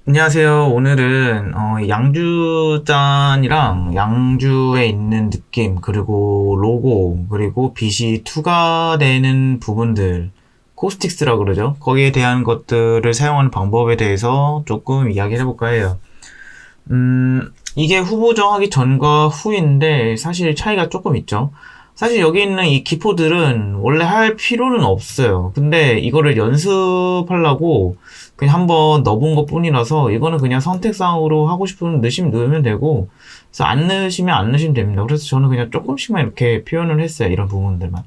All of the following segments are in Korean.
안녕하세요. 오늘은 양주잔이랑 양주에 있는 느낌, 그리고 로고, 그리고 빛이 투과되는 부분들, 코스틱스라 그러죠. 거기에 대한 것들을 사용하는 방법에 대해서 조금 이야기를 해볼까 해요. 이게 후보 정하기 전과 후인데 사실 차이가 조금 있죠. 사실 여기 있는 이 기포들은 원래 할 필요는 없어요. 근데 이거를 연습하려고 그냥 한번 넣어본 것 뿐이라서 이거는 그냥 선택사항으로 하고 싶으면 넣으시면 넣으면 되고, 그래서 안 넣으시면 안 넣으시면 됩니다. 그래서 저는 그냥 조금씩만 이렇게 표현을 했어요. 이런 부분들만.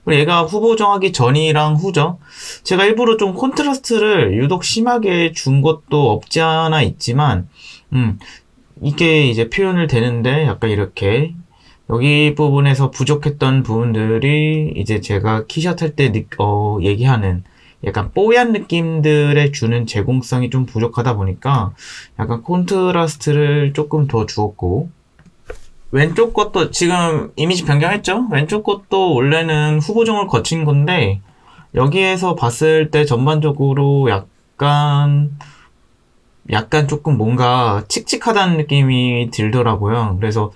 그리고 얘가 후보 정하기 전이랑 후죠. 제가 일부러 좀 콘트라스트를 유독 심하게 준 것도 없지 않아 있지만, 음, 이게 이제 표현을 되는데 약간 이렇게 여기 부분에서 부족했던 부분들이 이제 제가 키샷 할 때 얘기하는 약간 뽀얀 느낌들에 주는 제공성이 좀 부족하다 보니까 약간 콘트라스트를 조금 더 주었고, 왼쪽 것도 지금 이미지 변경했죠? 왼쪽 것도 원래는 후보정을 거친 건데 여기에서 봤을 때 전반적으로 약간 조금 뭔가 칙칙하다는 느낌이 들더라고요. 그래서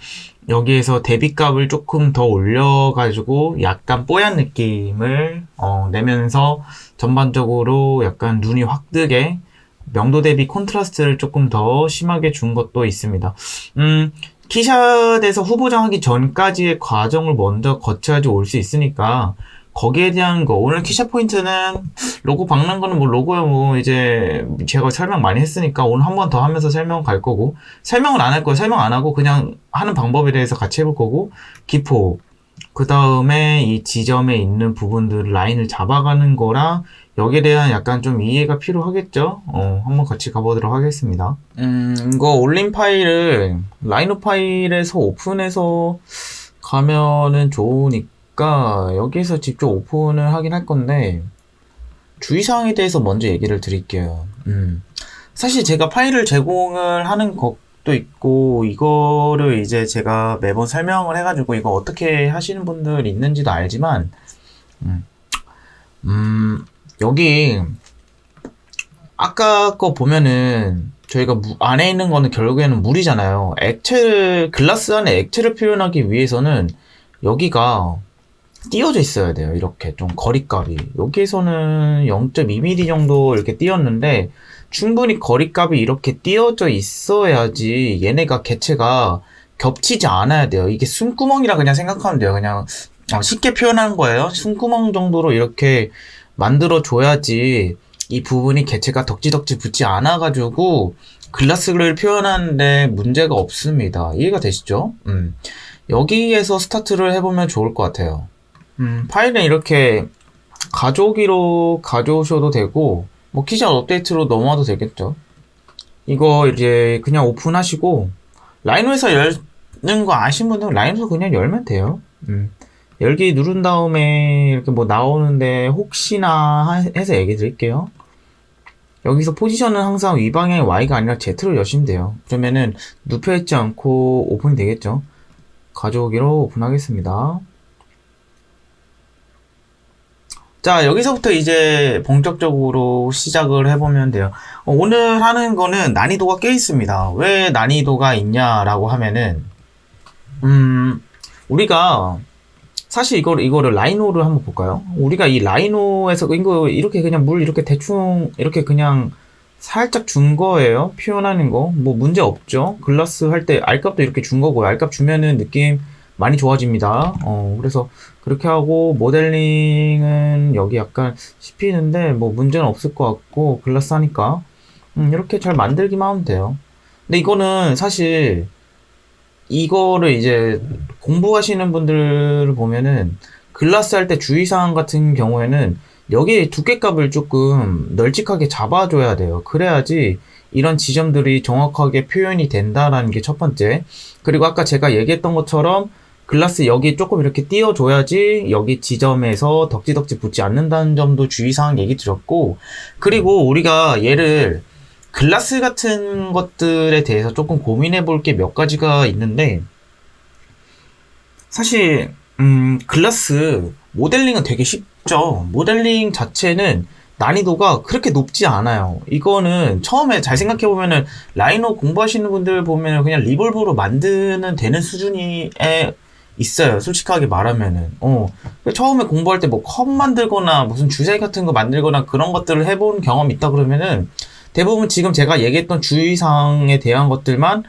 여기에서 대비값을 조금 더 올려가지고 약간 뽀얀 느낌을 내면서 전반적으로 약간 눈이 확 뜨게 명도 대비 콘트라스트를 조금 더 심하게 준 것도 있습니다. 키샷에서 후보장 하기 전까지의 과정을 먼저 거쳐야지 올 수 있으니까 거기에 대한 거, 오늘 키샷 포인트는 로고 박는 거는 뭐 로고야 뭐 이제 제가 설명 많이 했으니까 오늘 한 번 더 하면서 설명 갈 거고, 설명은 안 할 거예요. 설명 안 하고 그냥 하는 방법에 대해서 같이 해볼 거고, 기포, 그 다음에 이 지점에 있는 부분들 라인을 잡아가는 거랑 여기에 대한 약간 좀 이해가 필요하겠죠? 한번 같이 가보도록 하겠습니다. 이거 올린 파일을 라이노 파일에서 오픈해서 가면은 좋으니까 여기서 직접 오픈을 하긴 할 건데, 주의사항에 대해서 먼저 얘기를 드릴게요. 사실 제가 파일을 제공을 하는 것도 있고, 이거를 이제 제가 매번 설명을 해가지고 이거 어떻게 하시는 분들 있는지도 알지만, 음, 여기 아까 거 보면은 저희가 안에 있는 거는 결국에는 물이잖아요. 글라스 안에 액체를 표현하기 위해서는 여기가 띄어져 있어야 돼요. 이렇게 좀 거리값이. 여기에서는 0.2mm 정도 이렇게 띄었는데 충분히 거리값이 이렇게 띄어져 있어야지 얘네가 개체가 겹치지 않아야 돼요. 이게 숨구멍이라 그냥 생각하면 돼요. 그냥 쉽게 표현한 거예요. 숨구멍 정도로 이렇게 만들어 줘야지 이 부분이 개체가 덕지덕지 붙지 않아가지고 글라스를 표현하는데 문제가 없습니다. 이해가 되시죠? 여기에서 스타트를 해보면 좋을 것 같아요. 파일은 이렇게 가져오기로 가져오셔도 되고, 뭐 키샷 업데이트로 넘어와도 되겠죠. 이거 이제 그냥 오픈하시고, 라이노에서 열는 거 아신 분들은 라이노에서 그냥 열면 돼요. 열기 누른 다음에 이렇게 뭐 나오는데 혹시나 해서 얘기 드릴게요. 여기서 포지션은 항상 위 방향의 Y가 아니라 Z로 여시면 돼요. 그러면은 눕혀있지 않고 오픈이 되겠죠. 가져오기로 오픈하겠습니다. 자, 여기서부터 이제 본격적으로 시작을 해보면 돼요. 오늘 하는 거는 난이도가 꽤 있습니다. 왜 난이도가 있냐라고 하면은, 우리가, 사실 이거를 라이노를 한번 볼까요? 우리가 이 라이노에서 이거 이렇게 그냥 물 이렇게 대충, 이렇게 그냥 살짝 준 거예요. 표현하는 거. 뭐 문제 없죠. 글라스 할 때 알값도 이렇게 준 거고요. 알값 주면은 느낌 많이 좋아집니다. 그래서 그렇게 하고 모델링은 여기 약간 씹히는데 뭐 문제는 없을 것 같고 글라스 하니까 이렇게 잘 만들기만 하면 돼요. 근데 이거는 사실 이거를 이제 공부하시는 분들을 보면은 글라스 할 때 주의사항 같은 경우에는 여기 두께값을 조금 널찍하게 잡아줘야 돼요. 그래야지 이런 지점들이 정확하게 표현이 된다라는 게 첫 번째. 그리고 아까 제가 얘기했던 것처럼 글라스 여기 조금 이렇게 띄워줘야지 여기 지점에서 덕지덕지 붙지 않는다는 점도 주의사항 얘기 드렸고, 그리고 우리가 얘를 글라스 같은 것들에 대해서 조금 고민해 볼 게 몇 가지가 있는데, 사실 글라스 모델링은 되게 쉽죠. 모델링 자체는 난이도가 그렇게 높지 않아요. 이거는 처음에 잘 생각해보면은 라이노 공부하시는 분들 보면은 그냥 리볼브로 만드는 되는 수준에 있어요. 솔직하게 말하면은. 처음에 공부할 때 뭐 컵 만들거나 무슨 주사위 같은 거 만들거나 그런 것들을 해본 경험이 있다 그러면은 대부분 지금 제가 얘기했던 주의사항에 대한 것들만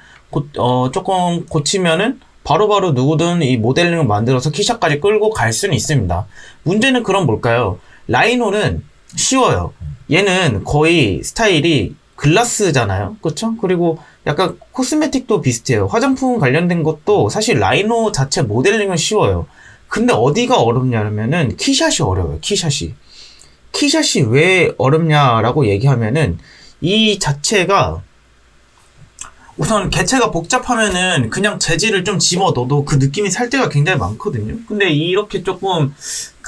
조금 고치면은 바로바로 누구든 이 모델링을 만들어서 키샷까지 끌고 갈 수는 있습니다. 문제는 그럼 뭘까요? 라이노는 쉬워요. 얘는 거의 스타일이 글라스잖아요. 그쵸? 그리고 약간 코스메틱도 비슷해요. 화장품 관련된 것도 사실 라이노 자체 모델링은 쉬워요. 근데 어디가 어렵냐면은 키샷이 어려워요. 키샷이 왜 어렵냐라고 얘기하면은 이 자체가 우선 개체가 복잡하면은 그냥 재질을 좀 집어넣어도 그 느낌이 살 때가 굉장히 많거든요. 근데 이렇게 조금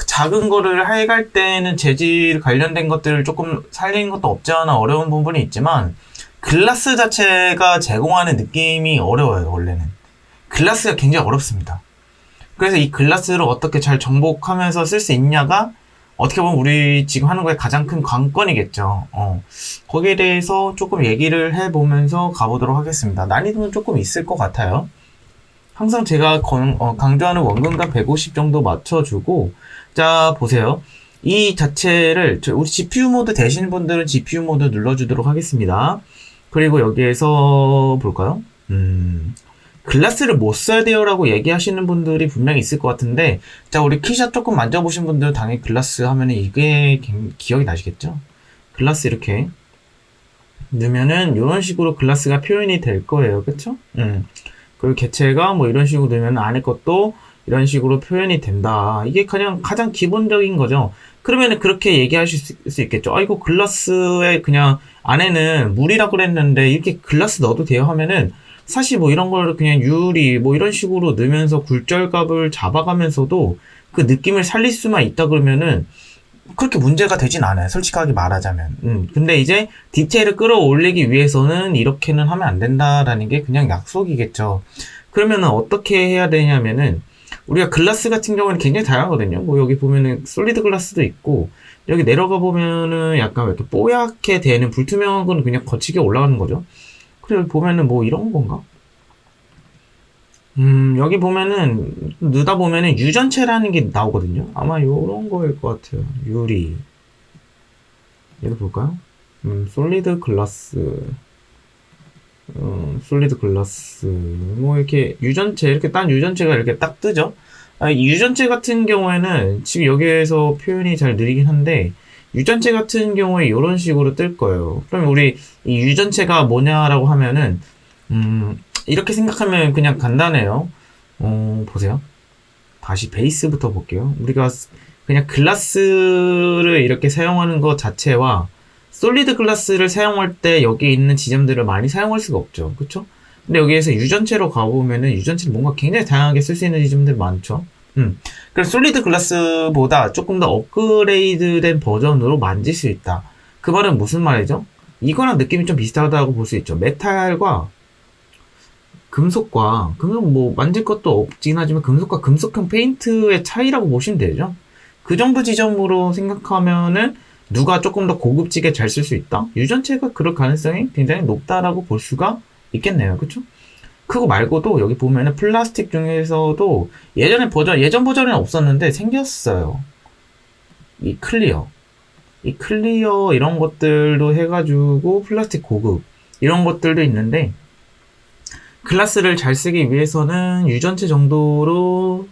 작은 거를 해갈 때는 재질 관련된 것들을 조금 살리는 것도 없지 않아 어려운 부분이 있지만 글라스 자체가 제공하는 느낌이 어려워요. 원래는 글라스가 굉장히 어렵습니다. 그래서 이 글라스를 어떻게 잘 정복하면서 쓸 수 있냐가 어떻게 보면 우리 지금 하는 거에 가장 큰 관건이겠죠. 거기에 대해서 조금 얘기를 해보면서 가보도록 하겠습니다. 난이도는 조금 있을 것 같아요. 항상 제가 강조하는 원근과 150 정도 맞춰주고, 자, 보세요. 이 자체를, 우리 GPU 모드 되시는 분들은 GPU 모드 눌러주도록 하겠습니다. 그리고 여기에서 볼까요? 글라스를 못 써야 돼요 라고 얘기하시는 분들이 분명히 있을 것 같은데, 자, 우리 키샷 조금 만져보신 분들은 당연히 글라스 하면은 이게 기억이 나시겠죠? 글라스 이렇게 넣으면은 이런 식으로 글라스가 표현이 될 거예요. 그쵸? 그리고 개체가 뭐 이런 식으로 넣으면 안에 것도 이런 식으로 표현이 된다. 이게 그냥 가장 기본적인 거죠. 그러면은 그렇게 얘기하실 수 있겠죠. 아, 이거 글라스에 그냥 안에는 물이라고 그랬는데 이렇게 글라스 넣어도 돼요 하면은 사실 뭐 이런 걸 그냥 유리 뭐 이런 식으로 넣으면서 굴절값을 잡아가면서도 그 느낌을 살릴 수만 있다 그러면은 그렇게 문제가 되진 않아요. 솔직하게 말하자면. 근데 이제 디테일을 끌어올리기 위해서는 이렇게는 하면 안 된다라는 게 그냥 약속이겠죠. 그러면은 어떻게 해야 되냐면은 우리가 글라스 같은 경우는 굉장히 다양하거든요. 뭐 여기 보면은 솔리드 글라스도 있고 여기 내려가 보면은 약간 이렇게 뽀얗게 되는 불투명한 건 그냥 거치게 올라가는 거죠. 그리고 여기 보면은 뭐 이런 건가? 여기 보면은, 넣다 보면은 유전체라는 게 나오거든요. 아마 요런 거일 것 같아요. 유리. 얘도 볼까요? 솔리드 글라스. 솔리드 글라스. 뭐 이렇게 유전체, 이렇게 딴 유전체가 이렇게 딱 뜨죠? 이 유전체 같은 경우에는 지금 여기에서 표현이 잘 느리긴 한데, 유전체 같은 경우에 이런 식으로 뜰 거예요. 그럼 우리 이 유전체가 뭐냐라고 하면은, 이렇게 생각하면 그냥 간단해요. 보세요. 다시 베이스부터 볼게요. 우리가 그냥 글라스를 이렇게 사용하는 것 자체와 솔리드 글라스를 사용할 때 여기 있는 지점들을 많이 사용할 수가 없죠. 그쵸? 근데 여기에서 유전체로 가보면은 유전체를 뭔가 굉장히 다양하게 쓸 수 있는 지점들이 많죠. 그래서 솔리드 글라스보다 조금 더 업그레이드된 버전으로 만질 수 있다. 그 말은 무슨 말이죠? 이거랑 느낌이 좀 비슷하다고 볼 수 있죠. 메탈과 금속 뭐 만질 것도 없긴 하지만 금속과 금속형 페인트의 차이라고 보시면 되죠. 그 정도 지점으로 생각하면은 누가 조금 더 고급지게 잘 쓸 수 있다? 유전체가 그럴 가능성이 굉장히 높다라고 볼 수가 있겠네요. 그쵸? 그거 말고도 여기 보면은 플라스틱 중에서도 예전 버전에는 없었는데 생겼어요. 이 클리어 이런 것들도 해가지고 플라스틱 고급 이런 것들도 있는데 글라스를 잘 쓰기 위해서는 유전체 정도로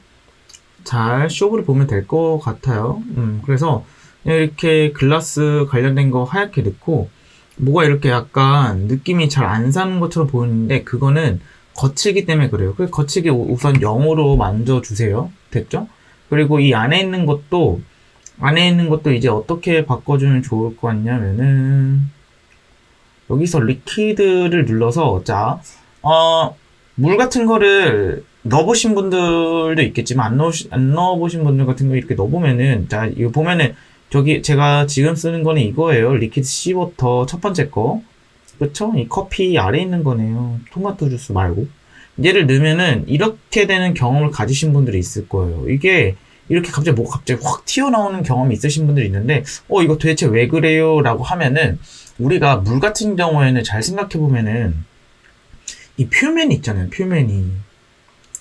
잘 쇼부를 보면 될 것 같아요. 그래서 이렇게 글라스 관련된 거 하얗게 넣고 뭐가 이렇게 약간 느낌이 잘 안 사는 것처럼 보이는데 그거는 거치기 때문에 그래요. 그 거치기 우선 0으로 만져주세요. 됐죠? 그리고 이 안에 있는 것도 이제 어떻게 바꿔주면 좋을 것 같냐면은 여기서 리퀴드를 눌러서 물 같은 거를 넣어보신 분들도 있겠지만 안 넣어보신 분들 같은 거 이렇게 넣어보면은 자 이거 보면은 저기 제가 지금 쓰는 거는 이거예요. 리퀴드 씨워터 첫 번째 거 그쵸? 이 커피 아래 있는 거네요. 토마토 주스 말고 얘를 넣으면은 이렇게 되는 경험을 가지신 분들이 있을 거예요. 이게 이렇게 갑자기 뭐가 갑자기 확 튀어나오는 경험이 있으신 분들이 있는데, 이거 도대체 왜 그래요? 라고 하면은, 우리가 물 같은 경우에는 잘 생각해보면은, 이 표면이 있잖아요, 표면이.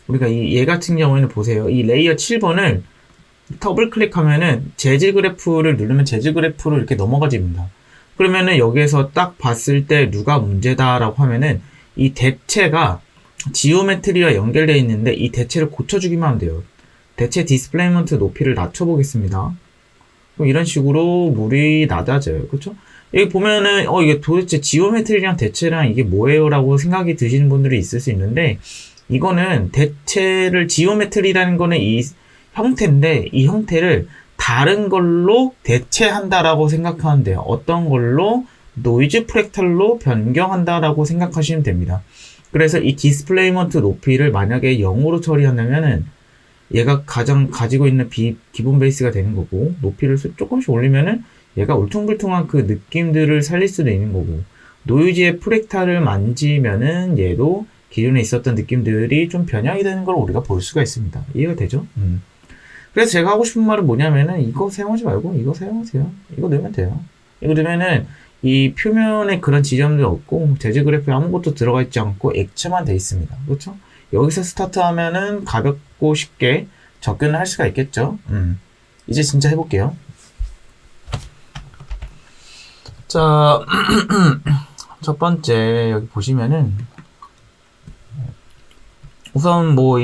우리가 얘 같은 경우에는 보세요. 이 레이어 7번을 더블 클릭하면은 재질 그래프를 누르면 재질 그래프로 이렇게 넘어가집니다. 그러면은 여기에서 딱 봤을 때 누가 문제다라고 하면은 이 대체가 지오메트리와 연결되어 있는데 이 대체를 고쳐주기만 하면 돼요. 대체 디스플레이먼트 높이를 낮춰보겠습니다. 그럼 이런 식으로 물이 낮아져요. 그렇죠? 여기 보면은 이게 도대체 지오메트리랑 대체랑 이게 뭐예요? 라고 생각이 드시는 분들이 있을 수 있는데, 이거는 대체를 지오메트리라는 거는 이 형태인데 이 형태를 다른 걸로 대체한다라고 생각하면 돼요. 어떤 걸로? 노이즈 프랙탈로 변경한다라고 생각하시면 됩니다. 그래서 이 디스플레이먼트 높이를 만약에 0으로 처리한다면은 얘가 가지고 있는 기본 베이스가 되는 거고, 높이를 조금씩 올리면은 얘가 울퉁불퉁한 그 느낌들을 살릴 수도 있는 거고, 노이즈의 프랙탈을 만지면은 얘도 기존에 있었던 느낌들이 좀 변형이 되는 걸 우리가 볼 수가 있습니다. 이해가 되죠? 그래서 제가 하고 싶은 말은 뭐냐면은 이거 사용하지 말고 이거 사용하세요. 이거 넣으면 돼요. 이거 넣으면은 이 표면에 그런 지점도 없고 재질 그래프에 아무것도 들어가 있지 않고 액체만 돼 있습니다. 그렇죠? 여기서 스타트하면은 가볍고 쉽게 접근을 할 수가 있겠죠. 이제 진짜 해볼게요. 자, 첫 번째 여기 보시면은 우선 뭐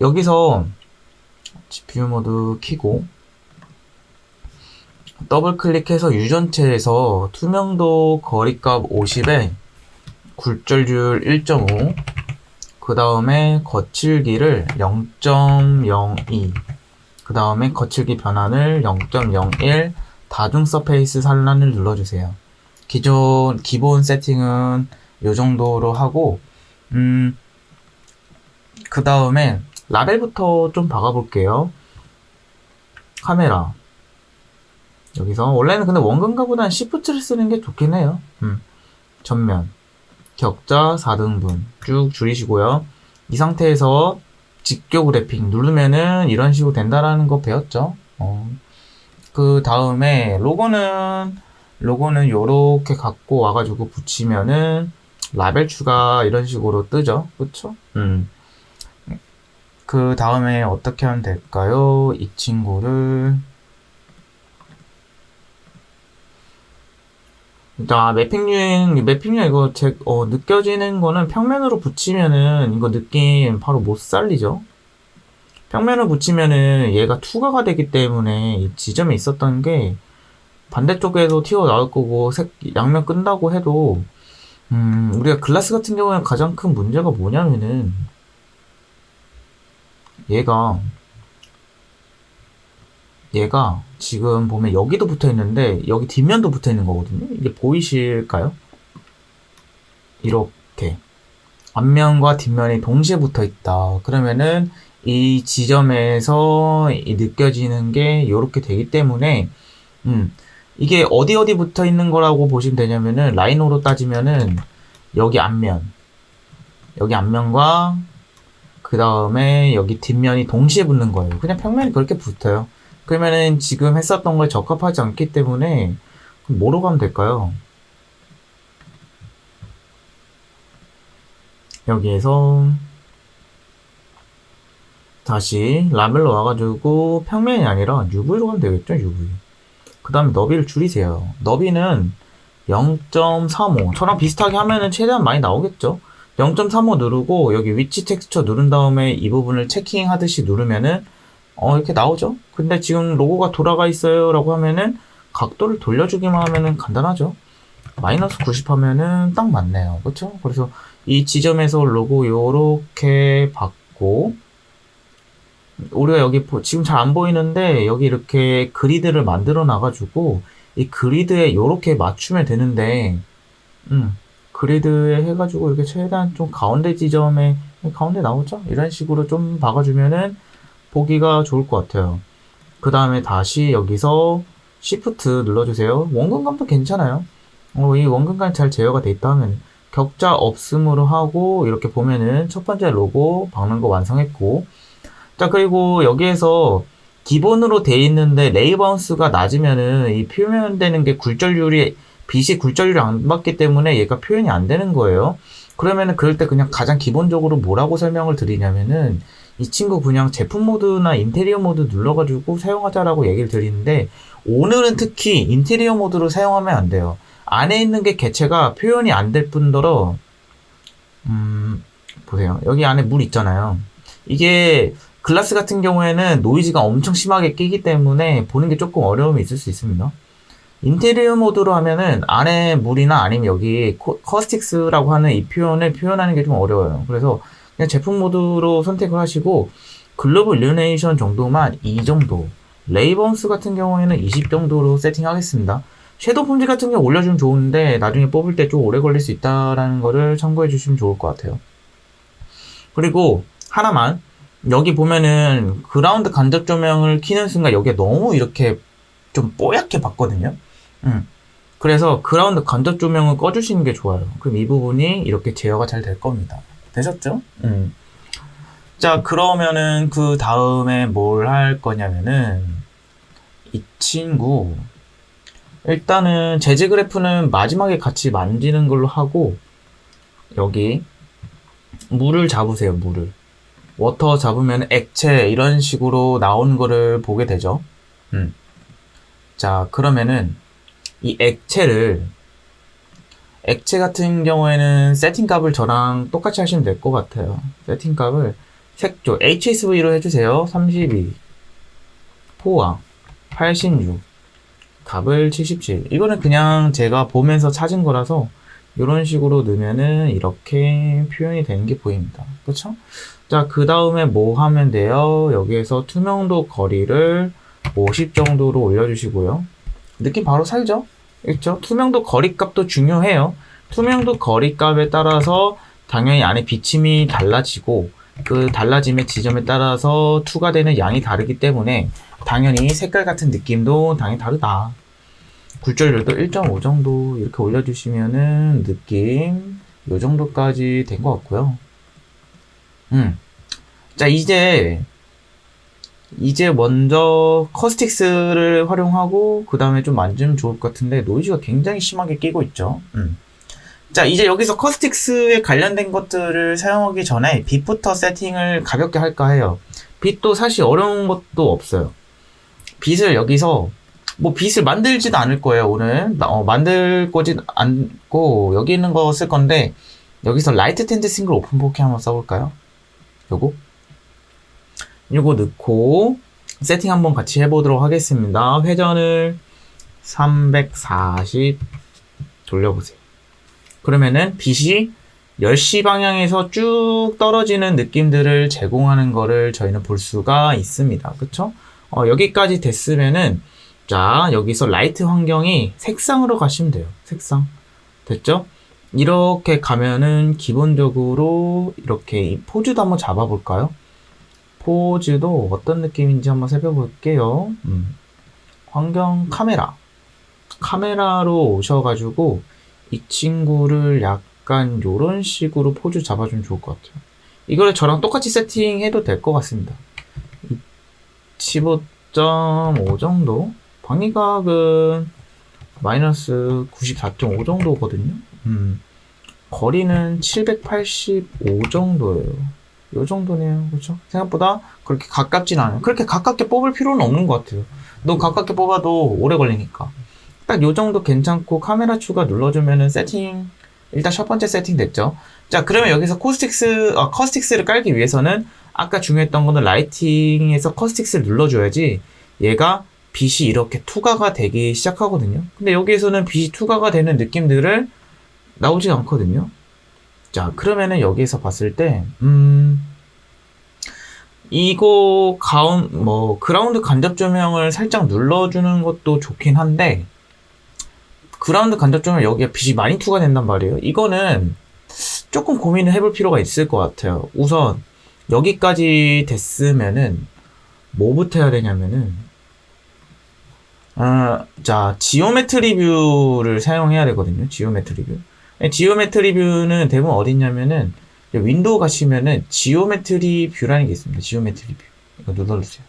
여기서 GPU 모드 키고 더블 클릭해서 유전체에서 투명도 거리값 50에 굴절률 1.5, 그 다음에 거칠기를 0.02, 그 다음에 거칠기 변환을 0.01, 다중 서페이스 산란을 눌러주세요. 기본 세팅은 이 정도로 하고, 그 다음에 라벨부터 좀 박아볼게요. 카메라. 여기서 원래는 근데 원근가보다는 시프트를 쓰는 게 좋긴 해요. 전면, 격자 4등분 쭉 줄이시고요. 이 상태에서 직교 그래픽 누르면은 이런 식으로 된다라는 거 배웠죠. 그 다음에 로고는 요렇게 갖고 와가지고 붙이면은 라벨 추가 이런 식으로 뜨죠. 그쵸? 그 다음에 어떻게 하면 될까요? 이 친구를 자, 매핑 유행 이거 느껴지는 거는 평면으로 붙이면은 이거 느낌 바로 못 살리죠? 평면을 붙이면은 얘가 투과가 되기 때문에 이 지점에 있었던 게 반대쪽에도 튀어나올 거고 양면 끈다고 해도 우리가 글라스 같은 경우에 가장 큰 문제가 뭐냐면은 얘가 지금 보면 여기도 붙어 있는데 여기 뒷면도 붙어 있는 거거든요. 이게 보이실까요? 이렇게 앞면과 뒷면이 동시에 붙어 있다. 그러면은 이 지점에서 느껴지는 게 이렇게 되기 때문에 이게 어디 붙어 있는 거라고 보시면 되냐면은 라인으로 따지면은 여기 앞면과 그 다음에 여기 뒷면이 동시에 붙는 거예요. 그냥 평면이 그렇게 붙어요. 그러면은 지금 했었던 거에 적합하지 않기 때문에 그럼 뭐로 가면 될까요? 여기에서 다시 라벨로 와가지고 평면이 아니라 UV로 가면 되겠죠. UV. 그 다음에 너비를 줄이세요. 너비는 0.35 저랑 비슷하게 하면은 최대한 많이 나오겠죠. 0.35 누르고 여기 위치 텍스처 누른 다음에 이 부분을 체킹 하듯이 누르면은 이렇게 나오죠. 근데 지금 로고가 돌아가 있어요 라고 하면은 각도를 돌려주기만 하면은 간단하죠. 마이너스 90 하면은 딱 맞네요. 그쵸? 그래서 이 지점에서 로고 요렇게 받고 우리가 여기 지금 잘 안 보이는데 여기 이렇게 그리드를 만들어 놔가지고 이 그리드에 요렇게 맞추면 되는데 그리드에 해가지고 이렇게 최대한 좀 가운데 지점에 가운데 나오죠? 이런 식으로 좀 박아주면은 보기가 좋을 것 같아요. 그 다음에 다시 여기서 Shift 눌러주세요. 원근감도 괜찮아요. 이 원근감이 잘 제어가 돼 있다 하면 격자 없음으로 하고 이렇게 보면은 첫 번째 로고 박는 거 완성했고, 자 그리고 여기에서 기본으로 돼 있는데 레이 바운스가 낮으면은 이 표현되는 게 굴절률이 빛이 굴절률이 안 받기 때문에 얘가 표현이 안 되는 거예요. 그러면은 그럴 때 그냥 가장 기본적으로 뭐라고 설명을 드리냐면은 이 친구 그냥 제품 모드나 인테리어 모드 눌러가지고 사용하자라고 얘기를 드리는데 오늘은 특히 인테리어 모드로 사용하면 안 돼요. 안에 있는 게 개체가 표현이 안 될 뿐더러 보세요. 여기 안에 물 있잖아요. 이게 글라스 같은 경우에는 노이즈가 엄청 심하게 끼기 때문에 보는 게 조금 어려움이 있을 수 있습니다. 인테리어 모드로 하면은 안에 물이나 아니면 여기 커스틱스라고 하는 이 표현을 표현하는 게 좀 어려워요. 그래서 그냥 제품 모드로 선택을 하시고 글로벌 일루미네이션 정도만 이 정도, 레이번스 같은 경우에는 20 정도로 세팅하겠습니다. 섀도우 폼지 같은 경우 올려주면 좋은데 나중에 뽑을 때 좀 오래 걸릴 수 있다라는 거를 참고해 주시면 좋을 것 같아요. 그리고 하나만 여기 보면은 그라운드 간접 조명을 켜는 순간 여기에 너무 이렇게 좀 뽀얗게 봤거든요. 그래서 그라운드 간접 조명을 꺼주시는 게 좋아요. 그럼 이 부분이 이렇게 제어가 잘 될 겁니다. 되셨죠? 자, 그러면은 그 다음에 뭘 할 거냐면은 이 친구 일단은 재즈 그래프는 마지막에 같이 만지는 걸로 하고 여기 물을 잡으세요. 물을 워터 잡으면 액체 이런 식으로 나오는 거를 보게 되죠. 자, 그러면은 이 액체 같은 경우에는 세팅 값을 저랑 똑같이 하시면 될 것 같아요. 세팅 값을 색조 HSV로 해주세요. 32 포화 86 값을 77. 이거는 그냥 제가 보면서 찾은 거라서 이런 식으로 넣으면은 이렇게 표현이 되는 게 보입니다. 그쵸? 자, 그 다음에 뭐 하면 돼요? 여기에서 투명도 거리를 50 정도로 올려주시고요. 느낌 바로 살죠? 그렇죠? 투명도 거리 값도 중요해요. 투명도 거리 값에 따라서 당연히 안에 비침이 달라지고 그 달라짐의 지점에 따라서 투과되는 양이 다르기 때문에 당연히 색깔 같은 느낌도 당연히 다르다. 굴절률도 1.5 정도 이렇게 올려주시면은 느낌 요 정도까지 된 것 같고요. 자, 이제 먼저 커스틱스를 활용하고 그 다음에 좀 만지면 좋을 것 같은데 노이즈가 굉장히 심하게 끼고 있죠. 자, 이제 여기서 커스틱스에 관련된 것들을 사용하기 전에 빛부터 세팅을 가볍게 할까 해요. 빛도 사실 어려운 것도 없어요. 빛을 여기서 뭐 빛을 만들지도 않을 거예요. 오늘 만들 거진 않고 여기 있는 거 쓸 건데 여기서 라이트 텐트 싱글 오픈 포켓 한번 써볼까요? 요거 넣고 세팅 한번 같이 해보도록 하겠습니다. 회전을 340 돌려보세요. 그러면은 빛이 10시 방향에서 쭉 떨어지는 느낌들을 제공하는 거를 저희는 볼 수가 있습니다. 그쵸? 여기까지 됐으면은 자, 여기서 라이트 환경이 색상으로 가시면 돼요. 색상. 됐죠? 이렇게 가면은 기본적으로 이렇게 이 포즈도 한번 잡아볼까요? 포즈도 어떤 느낌인지 한번 살펴볼게요. 환경 카메라로 오셔가지고 이 친구를 약간 요런 식으로 포즈 잡아주면 좋을 것 같아요. 이거를 저랑 똑같이 세팅해도 될 것 같습니다. 15.5 정도? 방위각은 마이너스 94.5 정도거든요. 거리는 785 정도예요. 요 정도네요. 그렇죠? 생각보다 그렇게 가깝진 않아요. 그렇게 가깝게 뽑을 필요는 없는 것 같아요. 너무 가깝게 뽑아도 오래 걸리니까. 딱 요 정도 괜찮고 카메라 추가 눌러주면은 세팅 일단 첫 번째 세팅 됐죠. 자, 그러면 여기서 커스틱스를 깔기 위해서는 아까 중요했던 거는 라이팅에서 커스틱스를 눌러줘야지 얘가 빛이 이렇게 투과가 되기 시작하거든요. 근데 여기에서는 빛이 투과가 되는 느낌들을 나오지 않거든요. 자, 그러면은 여기에서 봤을 때 이거 그라운드 간접 조명을 살짝 눌러주는 것도 좋긴 한데 그라운드 간접 조명 여기에 빛이 많이 투과된단 말이에요. 이거는 조금 고민을 해볼 필요가 있을 것 같아요. 우선 여기까지 됐으면은 뭐부터 해야 되냐면은 자, 지오메트리 뷰를 사용해야 되거든요. 지오메트리 뷰. 지오메트리 뷰는 대부분 어디 있냐면은 윈도우 가시면은 지오메트리 뷰라는 게 있습니다. 지오메트리 뷰. 이거 눌러주세요.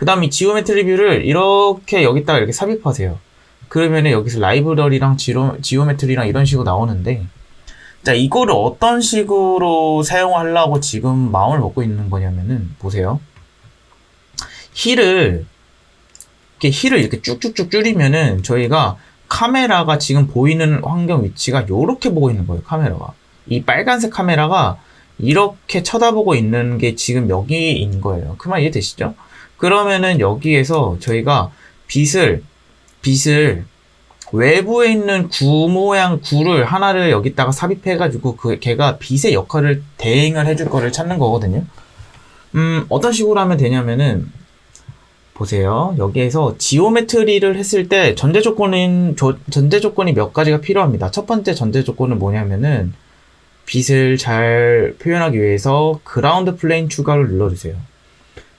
그 다음 이 지오메트리 뷰를 이렇게 여기다가 이렇게 삽입하세요. 그러면은 여기서 라이브러리랑 지오메트리랑 이런 식으로 나오는데, 자, 이거를 어떤 식으로 사용하려고 지금 마음을 먹고 있는 거냐면은, 보세요. 힐을 이렇게 쭉쭉쭉 줄이면은 저희가 카메라가 지금 보이는 환경 위치가 요렇게 보고 있는 거예요, 카메라가. 이 빨간색 카메라가 이렇게 쳐다보고 있는 게 지금 여기인 거예요. 그 말 이해되시죠? 그러면은 여기에서 저희가 빛을 외부에 있는 구 모양 구를 하나를 여기다가 삽입해가지고 걔가 빛의 역할을 대행을 해줄 거를 찾는 거거든요. 어떤 식으로 하면 되냐면은, 보세요. 여기에서 지오메트리를 했을 때 전제 조건이 몇 가지가 필요합니다. 첫 번째 전제 조건은 뭐냐면은, 빛을 잘 표현하기 위해서 그라운드 플레인 추가를 눌러주세요.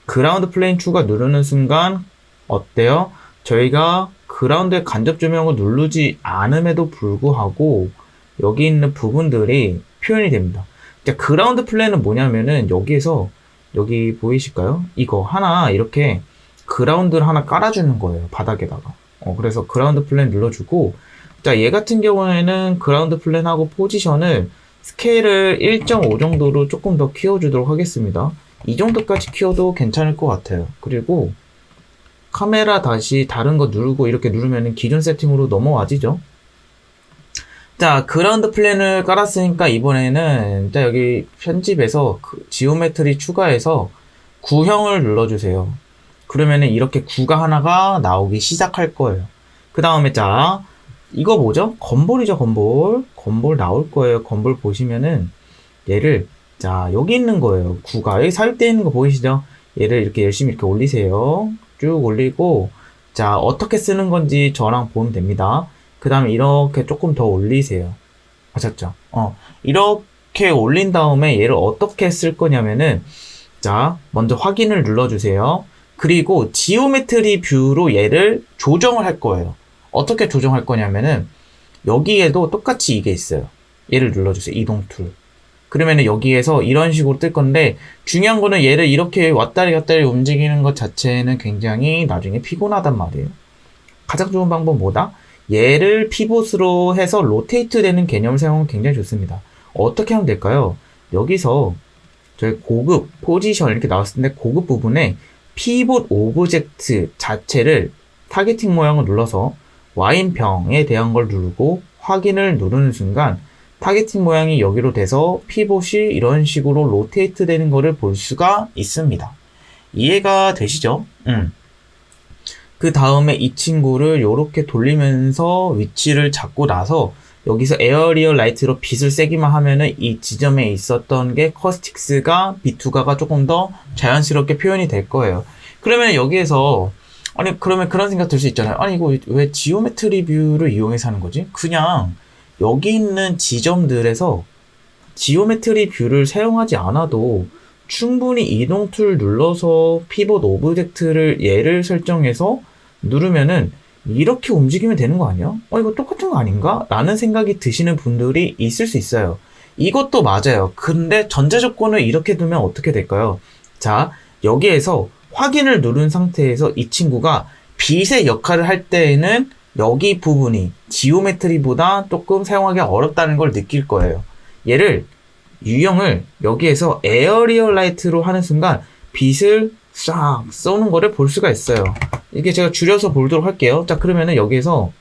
그라운드 플레인 추가 누르는 순간 어때요? 저희가 그라운드의 간접 조명을 누르지 않음에도 불구하고 여기 있는 부분들이 표현이 됩니다. 자, 그라운드 플레인은 뭐냐면은 여기에서 여기 보이실까요? 이거 하나 이렇게 그라운드를 하나 깔아주는 거예요. 바닥에다가. 그래서 그라운드 플레인 눌러주고, 자, 얘 같은 경우에는 그라운드 플레인하고 포지션을 스케일을 1.5 정도로 조금 더 키워주도록 하겠습니다. 이 정도까지 키워도 괜찮을 것 같아요. 그리고 카메라 다시 다른 거 누르고 이렇게 누르면 기존 세팅으로 넘어와지죠. 자, 그라운드 플랜을 깔았으니까 이번에는 자, 여기 편집에서 지오메트리 추가해서 구형을 눌러주세요. 그러면은 이렇게 구가 하나가 나오기 시작할 거예요. 그 다음에 자, 이거 뭐죠? 건볼이죠, 건볼. 건볼 나올 거예요. 건볼 보시면은 얘를, 자, 여기 있는 거예요. 구가 여기 삽입되어 있는 거 보이시죠? 얘를 이렇게 열심히 이렇게 올리세요. 쭉 올리고, 자, 어떻게 쓰는 건지 저랑 보면 됩니다. 그 다음에 이렇게 조금 더 올리세요. 아셨죠? 이렇게 올린 다음에 얘를 어떻게 쓸 거냐면은, 자, 먼저 확인을 눌러주세요. 그리고 지오메트리 뷰로 얘를 조정을 할 거예요. 어떻게 조정할 거냐면은, 여기에도 똑같이 이게 있어요. 얘를 눌러주세요. 이동 툴. 그러면은 여기에서 이런 식으로 뜰 건데, 중요한 거는 얘를 이렇게 왔다리 갔다리 움직이는 것 자체는 굉장히 나중에 피곤하단 말이에요. 가장 좋은 방법은 뭐다? 얘를 피봇으로 해서 로테이트 되는 개념을 사용하면 굉장히 좋습니다. 어떻게 하면 될까요? 여기서 저희 고급 포지션 이렇게 나왔을 때 고급 부분에 피봇 오브젝트 자체를 타겟팅 모양을 눌러서 와인병에 대한 걸 누르고 확인을 누르는 순간 타겟팅 모양이 여기로 돼서 피봇이 이런 식으로 로테이트 되는 거를 볼 수가 있습니다. 이해가 되시죠? 그 다음에 이 친구를 이렇게 돌리면서 위치를 잡고 나서 여기서 에어리얼 라이트로 빛을 세기만 하면은 이 지점에 있었던 게 커스틱스가 비투가가 조금 더 자연스럽게 표현이 될 거예요. 그러면 여기에서 아니 그러면 그런 생각 들 수 있잖아요. 아니 이거 왜 지오메트리 뷰를 이용해서 하는 거지? 그냥 여기 있는 지점들에서 지오메트리 뷰를 사용하지 않아도 충분히 이동 툴 눌러서 피봇 오브젝트를 얘를 설정해서 누르면은 이렇게 움직이면 되는 거 아니야? 이거 똑같은 거 아닌가? 라는 생각이 드시는 분들이 있을 수 있어요. 이것도 맞아요. 근데 전제 조건을 이렇게 두면 어떻게 될까요? 자, 여기에서 확인을 누른 상태에서 이 친구가 빛의 역할을 할 때에는 여기 부분이 지오메트리보다 조금 사용하기 어렵다는 걸 느낄 거예요. 얘를 유형을 여기에서 에어리얼 라이트로 하는 순간 빛을 싹 쏘는 거를 볼 수가 있어요. 이게 제가 줄여서 보도록 할게요. 자, 그러면은 여기에서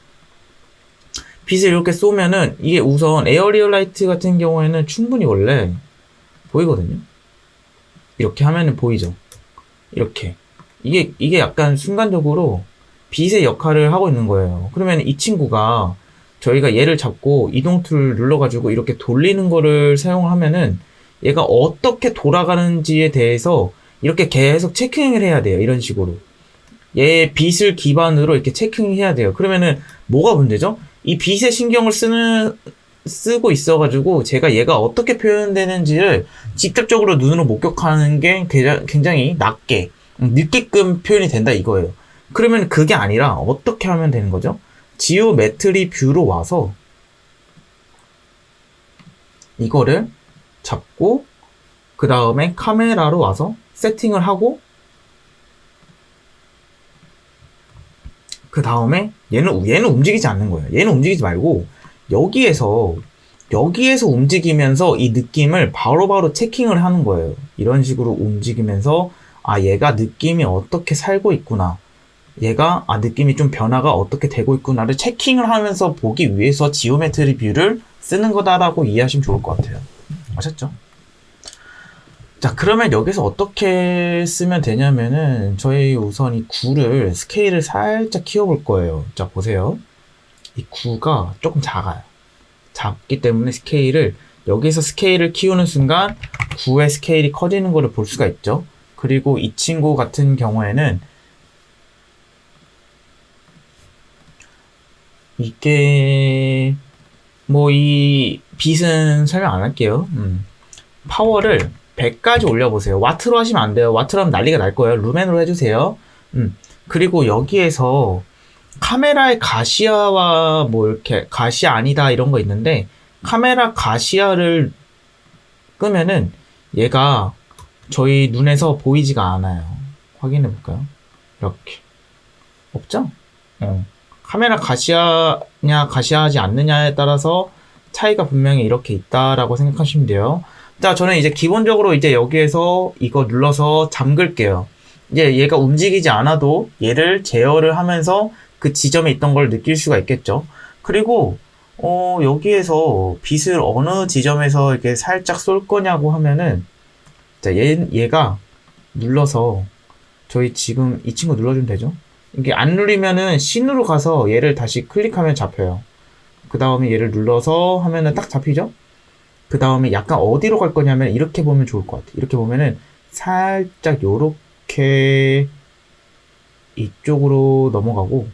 빛을 이렇게 쏘면은 이게 우선 에어리얼 라이트 같은 경우에는 충분히 원래 보이거든요. 이렇게 하면은 보이죠. 이렇게 이게 약간 순간적으로 빛의 역할을 하고 있는 거예요. 그러면 이 친구가 저희가 얘를 잡고 이동 툴 눌러가지고 이렇게 돌리는 거를 사용하면은 얘가 어떻게 돌아가는지에 대해서 이렇게 계속 체킹을 해야 돼요. 이런 식으로. 얘 빛을 기반으로 이렇게 체킹해야 돼요. 그러면은 뭐가 문제죠? 이 빛에 신경을 쓰고 있어가지고 제가 얘가 어떻게 표현되는지를 직접적으로 눈으로 목격하는 게 굉장히 늦게끔 표현이 된다 이거예요. 그러면 그게 아니라 어떻게 하면 되는 거죠? 지오메트리 뷰로 와서 이거를 잡고 그 다음에 카메라로 와서 세팅을 하고 그 다음에 얘는 움직이지 않는 거예요. 얘는 움직이지 말고 여기에서 움직이면서 이 느낌을 바로바로 체킹을 하는 거예요. 이런 식으로 움직이면서 아, 얘가 느낌이 어떻게 살고 있구나. 얘가 느낌이 좀 변화가 어떻게 되고 있구나를 체킹을 하면서 보기 위해서 지오메트리 뷰를 쓰는 거다라고 이해하시면 좋을 것 같아요. 아셨죠? 자, 그러면 여기서 어떻게 쓰면 되냐면은 저희 우선 이 구를 스케일을 살짝 키워볼 거예요. 자, 보세요. 이 구가 조금 작아요. 작기 때문에 여기서 스케일을 키우는 순간 구의 스케일이 커지는 거를 볼 수가 있죠. 그리고 이 친구 같은 경우에는 이게 이 빛은 설명 안 할게요. 파워를 100까지 올려보세요. 와트로 하시면 안 돼요. 와트로 하면 난리가 날 거예요. 루멘으로 해주세요. 그리고 여기에서 카메라의 가시아와 이렇게 가시아 아니다 이런 거 있는데 카메라 가시아를 끄면은 얘가 저희 눈에서 보이지가 않아요. 확인해 볼까요? 이렇게 없죠? 카메라 가시아냐 가시아하지 않느냐에 따라서 차이가 분명히 이렇게 있다라고 생각하시면 돼요. 자, 저는 이제 기본적으로 이제 여기에서 이거 눌러서 잠글게요. 이제 얘가 움직이지 않아도 얘를 제어를 하면서 그 지점에 있던 걸 느낄 수가 있겠죠. 그리고 여기에서 빛을 어느 지점에서 이렇게 살짝 쏠 거냐고 하면은 자, 얘가 눌러서 저희 지금 이 친구 눌러주면 되죠. 이게 안 누르면은 씬으로 가서 얘를 다시 클릭하면 잡혀요. 그 다음에 얘를 눌러서 하면은 딱 잡히죠. 그 다음에 약간 어디로 갈 거냐면 이렇게 보면 좋을 것 같아요. 이렇게 보면은 살짝 요렇게 이쪽으로 넘어가고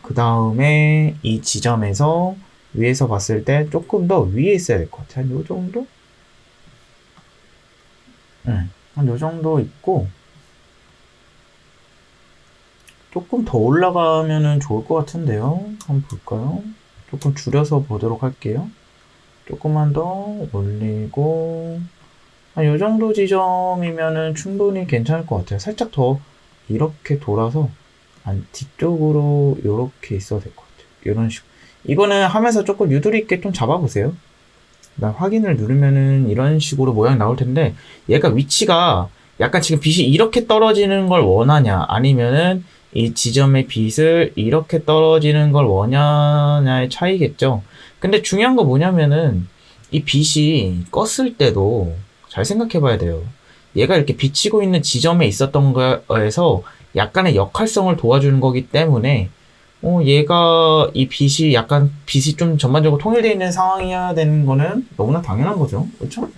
그 다음에 이 지점에서 위에서 봤을 때 조금 더 위에 있어야 될 것 같아요. 한 요 정도? 한 요 정도 있고 조금 더 올라가면은 좋을 것 같은데요. 한번 볼까요? 조금 줄여서 보도록 할게요. 조금만 더 올리고 한 요 정도 지점이면은 충분히 괜찮을 것 같아요. 살짝 더 이렇게 돌아서 뒤쪽으로 이렇게 있어도 될 것 같아요. 이런 식으로. 이거는 하면서 조금 유도리 있게 좀 잡아보세요. 그다음 확인을 누르면은 이런 식으로 모양이 나올 텐데 얘가 위치가 약간 지금 빛이 이렇게 떨어지는 걸 원하냐 아니면은 이 지점의 빛을 이렇게 떨어지는 걸 원하냐의 차이겠죠. 근데 중요한 거 뭐냐면은 이 빛이 껐을 때도 잘 생각해 봐야 돼요. 얘가 이렇게 비치고 있는 지점에 있었던 거에서 약간의 역할성을 도와주는 거기 때문에 얘가 이 빛이 좀 전반적으로 통일되어 있는 상황이어야 되는 거는 너무나 당연한 거죠. 그렇죠?